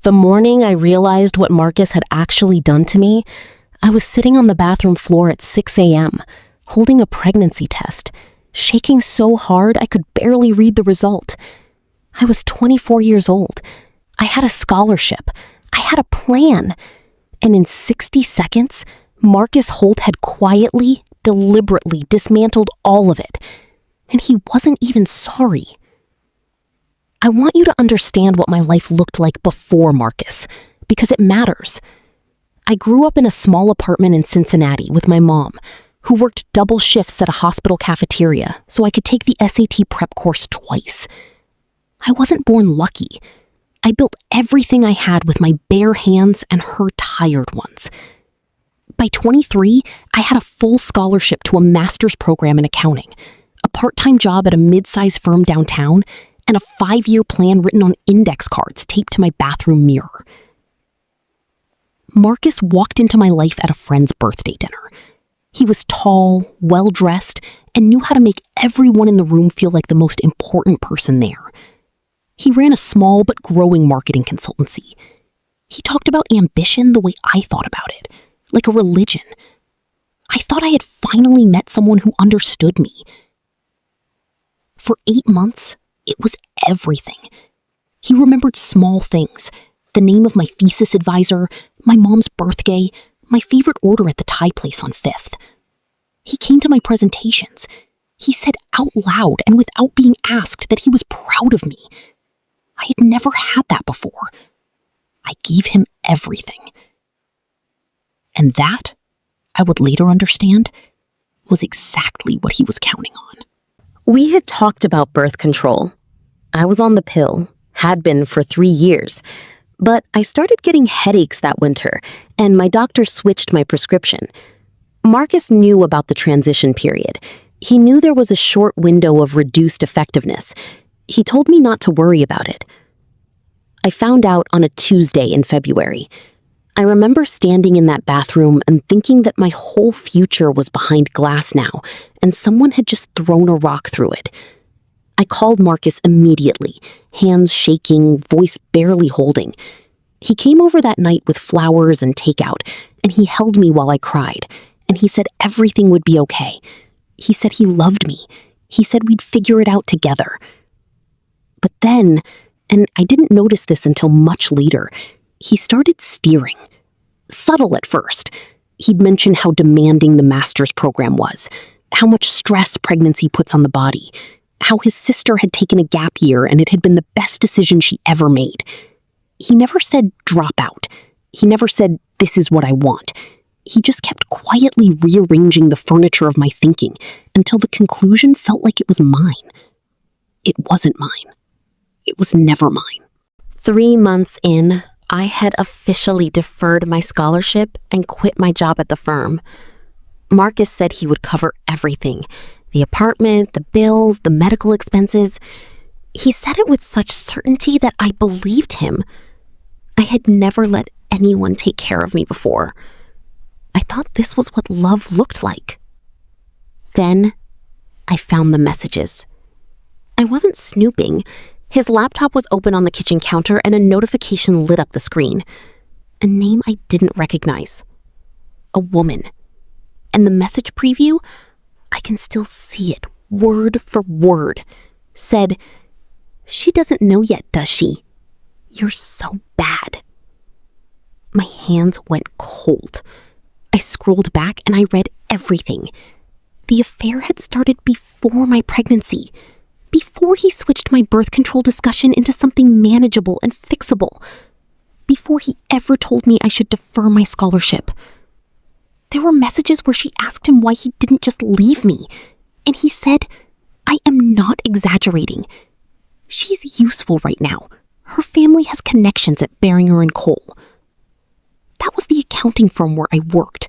The morning I realized what Marcus had actually done to me, I was sitting on the bathroom floor at 6 a.m., holding a pregnancy test, shaking so hard I could barely read the result. I was 24 years old. I had a scholarship. I had a plan. And in 60 seconds, Marcus Holt had quietly, deliberately dismantled all of it. And he wasn't even sorry. I want you to understand what my life looked like before Marcus, because it matters. I grew up in a small apartment in Cincinnati with my mom, who worked double shifts at a hospital cafeteria so I could take the SAT prep course twice. I wasn't born lucky. I built everything I had with my bare hands and her tired ones. By 23, I had a full scholarship to a master's program in accounting, a part-time job at a mid-sized firm downtown, and a 5-year plan written on index cards taped to my bathroom mirror. Marcus walked into my life at a friend's birthday dinner. He was tall, well-dressed, and knew how to make everyone in the room feel like the most important person there. He ran a small but growing marketing consultancy. He talked about ambition the way I thought about it, like a religion. I thought I had finally met someone who understood me. For 8 months, it was everything. He remembered small things, the name of my thesis advisor, my mom's birthday, my favorite order at the Thai place on 5th. He came to my presentations. He said out loud and without being asked that he was proud of me. I had never had that before. I gave him everything. And that, I would later understand, was exactly what he was counting on. We had talked about birth control. I was on the pill, had been for 3 years, but I started getting headaches that winter, and my doctor switched my prescription. Marcus knew about the transition period. He knew there was a short window of reduced effectiveness. He told me not to worry about it. I found out on a Tuesday in February. I remember standing in that bathroom and thinking that my whole future was behind glass now, and someone had just thrown a rock through it. I called Marcus immediately, hands shaking, voice barely holding. He came over that night with flowers and takeout, and he held me while I cried, and he said everything would be okay. He said he loved me. He said we'd figure it out together. But then, and I didn't notice this until much later, he started steering. Subtle at first. He'd mention how demanding the master's program was, how much stress pregnancy puts on the body, how his sister had taken a gap year and it had been the best decision she ever made. He never said drop out. He never said this is what I want. He just kept quietly rearranging the furniture of my thinking until the conclusion felt like it was mine. It wasn't mine. It was never mine. 3 months in, I had officially deferred my scholarship and quit my job at the firm. Marcus said he would cover everything. The apartment, the bills, the medical expenses. He said it with such certainty that I believed him. I had never let anyone take care of me before. I thought this was what love looked like. Then, I found the messages. I wasn't snooping. His laptop was open on the kitchen counter and a notification lit up the screen. A name I didn't recognize. A woman. And the message preview, I can still see it, word for word, said, "She doesn't know yet, does she? You're so bad." My hands went cold. I scrolled back and I read everything. The affair had started before my pregnancy, before he switched my birth control discussion into something manageable and fixable, before he ever told me I should defer my scholarship. There were messages where she asked him why he didn't just leave me, and he said, "I am not exaggerating. She's useful right now. Her family has connections at Beringer and Cole." That was the accounting firm where I worked,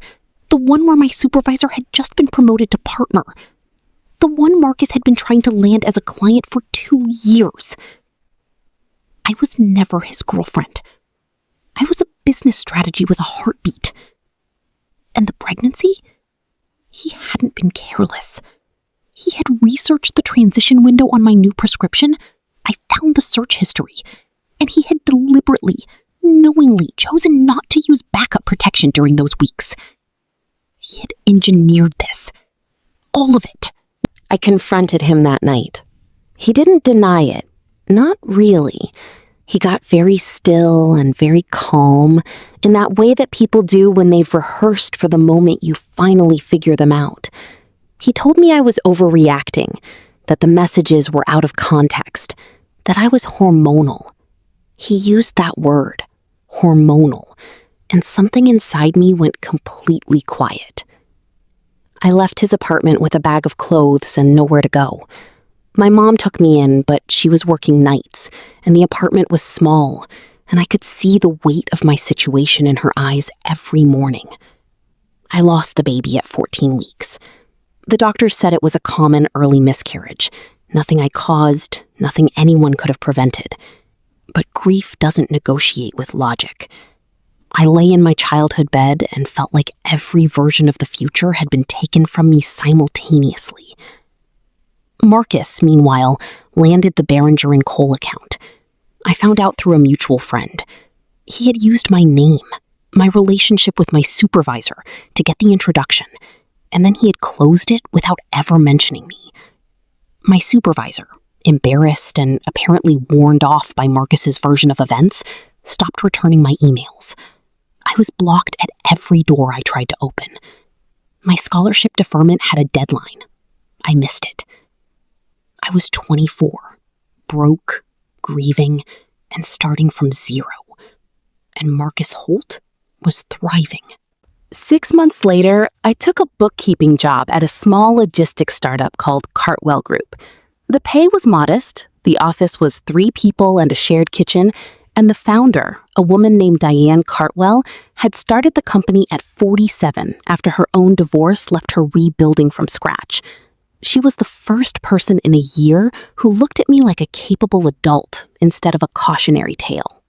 the one where my supervisor had just been promoted to partner, the one Marcus had been trying to land as a client for 2 years. I was never his girlfriend. I was a business strategy with a heartbeat. And the pregnancy? He hadn't been careless. He had researched the transition window on my new prescription. I found the search history. And he had deliberately, knowingly chosen not to use backup protection during those weeks. He had engineered this. All of it. I confronted him that night. He didn't deny it. Not really. He got very still and very calm, in that way that people do when they've rehearsed for the moment you finally figure them out. He told me I was overreacting, that the messages were out of context, that I was hormonal. He used that word, hormonal, and something inside me went completely quiet. I left his apartment with a bag of clothes and nowhere to go. My mom took me in, but she was working nights, and the apartment was small, and I could see the weight of my situation in her eyes every morning. I lost the baby at 14 weeks. The doctors said it was a common early miscarriage, nothing I caused, nothing anyone could have prevented. But grief doesn't negotiate with logic. I lay in my childhood bed and felt like every version of the future had been taken from me simultaneously. Marcus, meanwhile, landed the Behringer & Cole account. I found out through a mutual friend. He had used my name, my relationship with my supervisor, to get the introduction, and then he had closed it without ever mentioning me. My supervisor, embarrassed and apparently warned off by Marcus's version of events, stopped returning my emails. I was blocked at every door I tried to open. My scholarship deferment had a deadline. I missed it. I was 24, broke, grieving, and starting from zero. And Marcus Holt was thriving. 6 months later, I took a bookkeeping job at a small logistics startup called Cartwell Group. The pay was modest, the office was 3 people and a shared kitchen, and the founder, a woman named Diane Cartwell, had started the company at 47 after her own divorce left her rebuilding from scratch. She was the first person in a year who looked at me like a capable adult instead of a cautionary tale.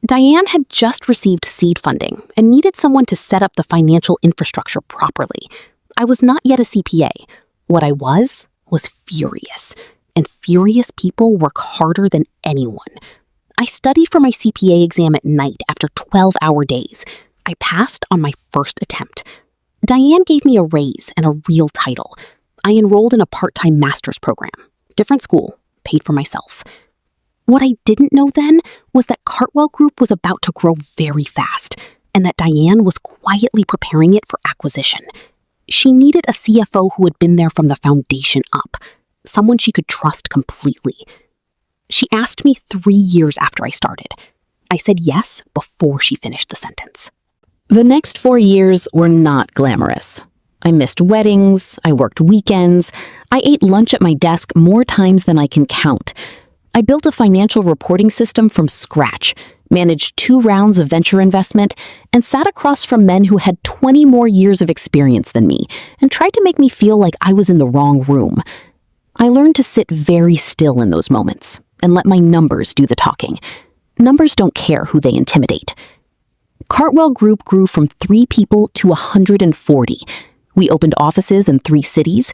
Diane had just received seed funding and needed someone to set up the financial infrastructure properly. I was not yet a CPA. What I was furious, and furious people work harder than anyone. I studied for my CPA exam at night after 12-hour days. I passed on my first attempt. Diane gave me a raise and a real title. I enrolled in a part-time master's program. Different school, paid for myself. What I didn't know then was that Cartwell Group was about to grow very fast, and that Diane was quietly preparing it for acquisition. She needed a CFO who had been there from the foundation up, someone she could trust completely. She asked me 3 years after I started. I said yes before she finished the sentence. The next 4 years were not glamorous. I missed weddings, I worked weekends, I ate lunch at my desk more times than I can count. I built a financial reporting system from scratch, managed 2 rounds of venture investment, and sat across from men who had 20 more years of experience than me and tried to make me feel like I was in the wrong room. I learned to sit very still in those moments and let my numbers do the talking. Numbers don't care who they intimidate. Cartwell Group grew from 3 people to 140. We opened offices in 3 cities.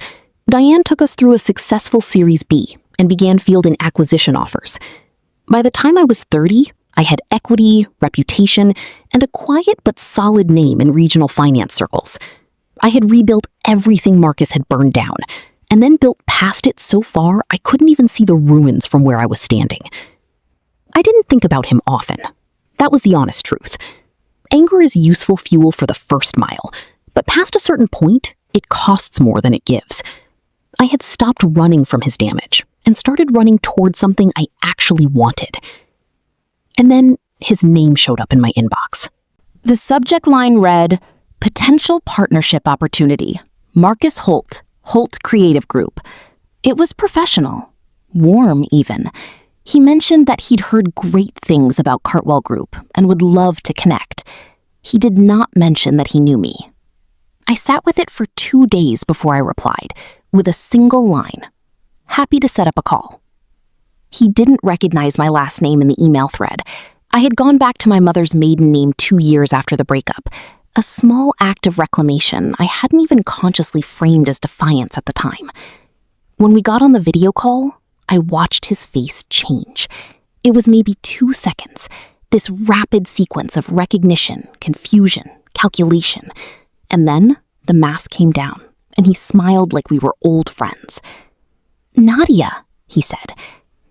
Diane took us through a successful Series B and began fielding acquisition offers. By the time I was 30, I had equity, reputation, and a quiet but solid name in regional finance circles. I had rebuilt everything Marcus had burned down, and then built past it so far I couldn't even see the ruins from where I was standing. I didn't think about him often. That was the honest truth. Anger is useful fuel for the first mile, but past a certain point, it costs more than it gives. I had stopped running from his damage and started running towards something I actually wanted. And then his name showed up in my inbox. The subject line read, "Potential Partnership Opportunity, Marcus Holt, Holt Creative Group." It was professional, warm even. He mentioned that he'd heard great things about Cartwell Group and would love to connect. He did not mention that he knew me. I sat with it for 2 days before I replied, with a single line, "Happy to set up a call." He didn't recognize my last name in the email thread. I had gone back to my mother's maiden name 2 years after the breakup, a small act of reclamation I hadn't even consciously framed as defiance at the time. When we got on the video call, I watched his face change. It was maybe 2 seconds, This rapid sequence of recognition, confusion, calculation. And then the mask came down, and he smiled like we were old friends. "Nadia," he said.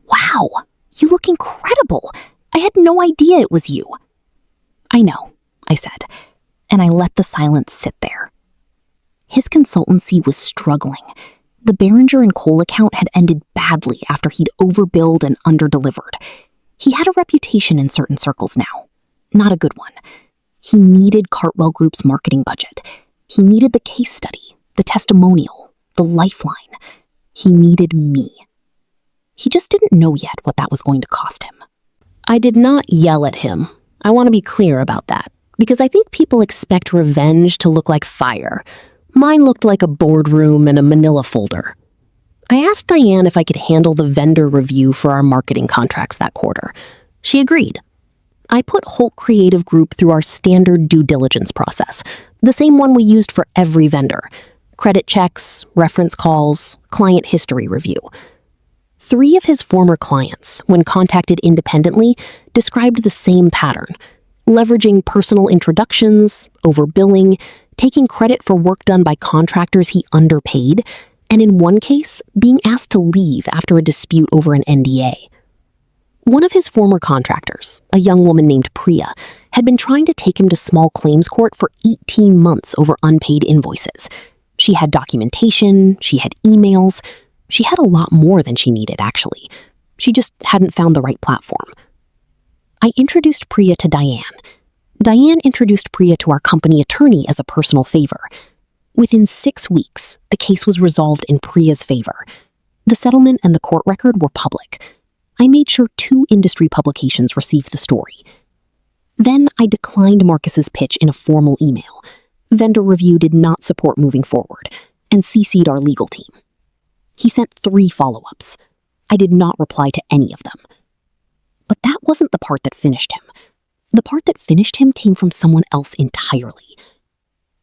"Wow, you look incredible. I had no idea it was you." "I know," I said, and I let the silence sit there. His consultancy was struggling. The Behringer and Cole account had ended badly after he'd overbilled and underdelivered. He had a reputation in certain circles now. Not a good one. He needed Cartwell Group's marketing budget. He needed the case study, the testimonial, the lifeline. He needed me. He just didn't know yet what that was going to cost him. I did not yell at him. I want to be clear about that, because I think people expect revenge to look like fire. Mine looked like a boardroom and a manila folder. I asked Diane if I could handle the vendor review for our marketing contracts that quarter. She agreed. I put Holt Creative Group through our standard due diligence process, the same one we used for every vendor. Credit checks, reference calls, client history review. 3 of his former clients, when contacted independently, described the same pattern: leveraging personal introductions, overbilling, taking credit for work done by contractors he underpaid, and in one case, being asked to leave after a dispute over an NDA. One of his former contractors, a young woman named Priya, had been trying to take him to small claims court for 18 months over unpaid invoices. She had documentation, she had emails, she had a lot more than she needed, actually. She just hadn't found the right platform. I introduced Priya to Diane. Diane introduced Priya to our company attorney as a personal favor. Within 6 weeks, the case was resolved in Priya's favor. The settlement and the court record were public. I made sure 2 industry publications received the story. Then I declined Marcus's pitch in a formal email. Vendor review did not support moving forward, and CC'd our legal team. He sent 3 follow-ups. I did not reply to any of them. But that wasn't the part that finished him. The part that finished him came from someone else entirely.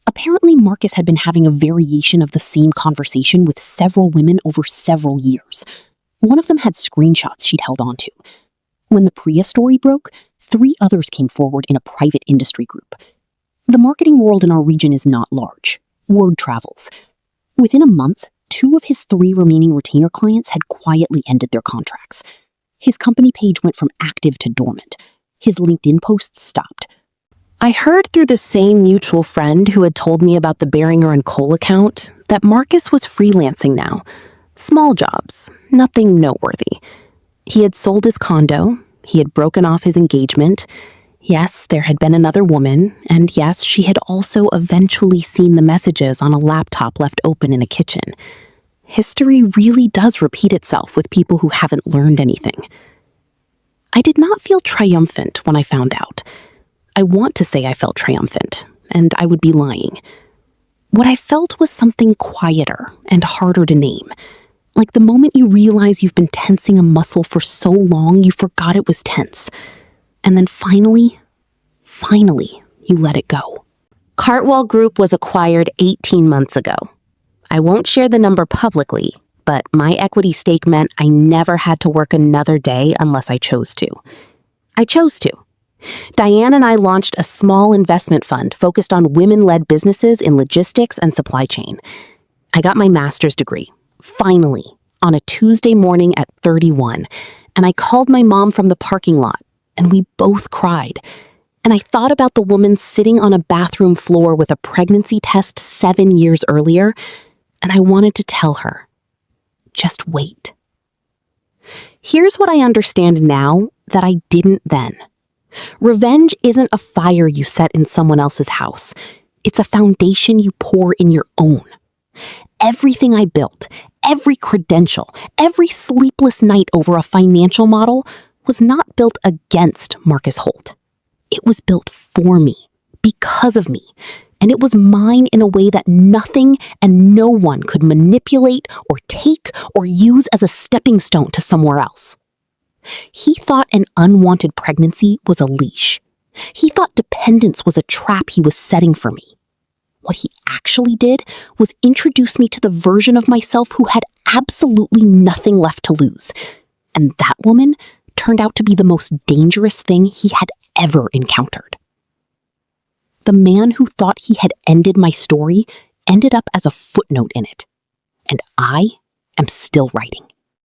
Apparently, Marcus had been having a variation of the same conversation with several women over several years. One of them had screenshots she'd held onto. When the Priya story broke, 3 others came forward in a private industry group. The marketing world in our region is not large. Word travels. Within a month, 2 of his 3 remaining retainer clients had quietly ended their contracts. His company page went from active to dormant. His LinkedIn posts stopped. I heard through the same mutual friend who had told me about the Behringer and Cole account that Marcus was freelancing now. Small jobs, nothing noteworthy. He had sold his condo, he had broken off his engagement. Yes, there had been another woman, and yes, she had also eventually seen the messages on a laptop left open in a kitchen. History really does repeat itself with people who haven't learned anything. I did not feel triumphant when I found out. I want to say I felt triumphant, and I would be lying. What I felt was something quieter and harder to name. Like the moment you realize you've been tensing a muscle for so long you forgot it was tense. And then finally, you let it go. Cartwell Group was acquired 18 months ago. I won't share the number publicly, but my equity stake meant I never had to work another day unless I chose to. I chose to. Diane and I launched a small investment fund focused on women-led businesses in logistics and supply chain. I got my master's degree, finally, on a Tuesday morning at 31, and I called my mom from the parking lot, and we both cried. And I thought about the woman sitting on a bathroom floor with a pregnancy test 7 years earlier, and I wanted to tell her, just wait. Here's what I understand now that I didn't then. Revenge isn't a fire you set in someone else's house. It's a foundation you pour in your own. Everything I built, every credential, every sleepless night over a financial model was not built against Marcus Holt. It was built for me, because of me, and it was mine in a way that nothing and no one could manipulate or take or use as a stepping stone to somewhere else. He thought an unwanted pregnancy was a leash. He thought dependence was a trap he was setting for me. What he actually did was introduce me to the version of myself who had absolutely nothing left to lose. And that woman turned out to be the most dangerous thing he had ever encountered. The man who thought he had ended my story ended up as a footnote in it, and I am still writing.